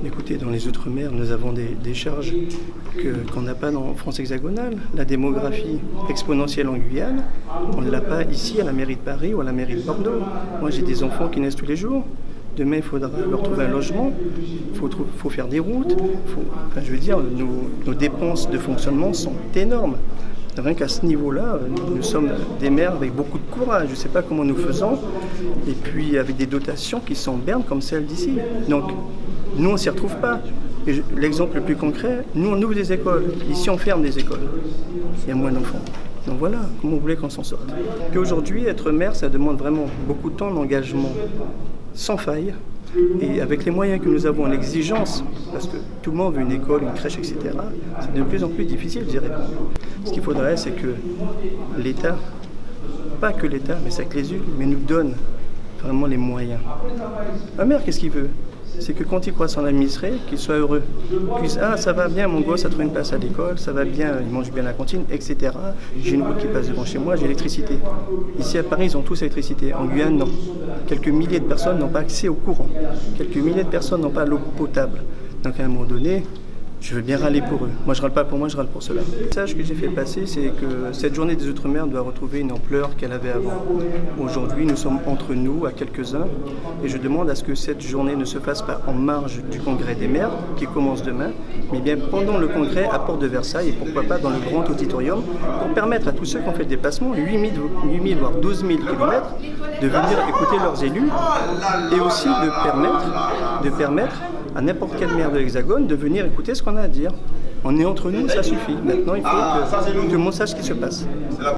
Écoutez, dans les Outre-mer, nous avons des charges qu'on n'a pas en France hexagonale. La démographie exponentielle en Guyane, on ne l'a pas ici à la mairie de Paris ou à la mairie de Bordeaux. Moi, j'ai des enfants qui naissent tous les jours. Demain, il faudra leur trouver un logement, il faut faire des routes. Je veux dire, nos dépenses de fonctionnement sont énormes. Rien qu'à ce niveau-là, nous sommes des maires avec beaucoup de courage. Je ne sais pas comment nous faisons. Et puis avec des dotations qui sont bernes comme celle d'ici. Donc, nous, on ne s'y retrouve pas. L'exemple le plus concret, nous, on ouvre des écoles. Ici, on ferme des écoles. Il y a moins d'enfants. Donc voilà, comment vous voulez qu'on s'en sorte. Puis aujourd'hui, être maire, ça demande vraiment beaucoup de temps d'engagement sans faille. Et avec les moyens que nous avons, l'exigence, parce que tout le monde veut une école, une crèche, etc., c'est de plus en plus difficile d'y répondre. Ce qu'il faudrait, c'est que l'État, pas que l'État, mais c'est que les élus, mais nous donne vraiment les moyens. Un maire, qu'est-ce qu'il veut? C'est que quand il croit son administré, qu'il soit heureux. Puis, ça va bien, mon gosse a trouvé une place à l'école, ça va bien, il mange bien à la cantine, etc. J'ai une route qui passe devant chez moi, j'ai l'électricité. Ici à Paris, ils ont tous l'électricité. En Guyane, non. Quelques milliers de personnes n'ont pas accès au courant. Quelques milliers de personnes n'ont pas l'eau potable. Donc à un moment donné, je veux bien râler pour eux. Moi, je râle pas pour moi, je râle pour cela. Le message que j'ai fait passer, c'est que cette journée des Outre-mer doit retrouver une ampleur qu'elle avait avant. Aujourd'hui, nous sommes entre nous, à quelques-uns, et je demande à ce que cette journée ne se fasse pas en marge du congrès des maires, qui commence demain, mais bien pendant le congrès à Porte de Versailles, et pourquoi pas dans le grand auditorium, pour permettre à tous ceux qui ont fait le déplacement, 8 000 voire 12 000 kilomètres, de venir écouter leurs élus, et aussi de permettre à n'importe quel maire de l'Hexagone de venir écouter ce qu'on a à dire. On est entre nous, ça suffit. Maintenant, il faut que tout le monde sache ce qui se passe.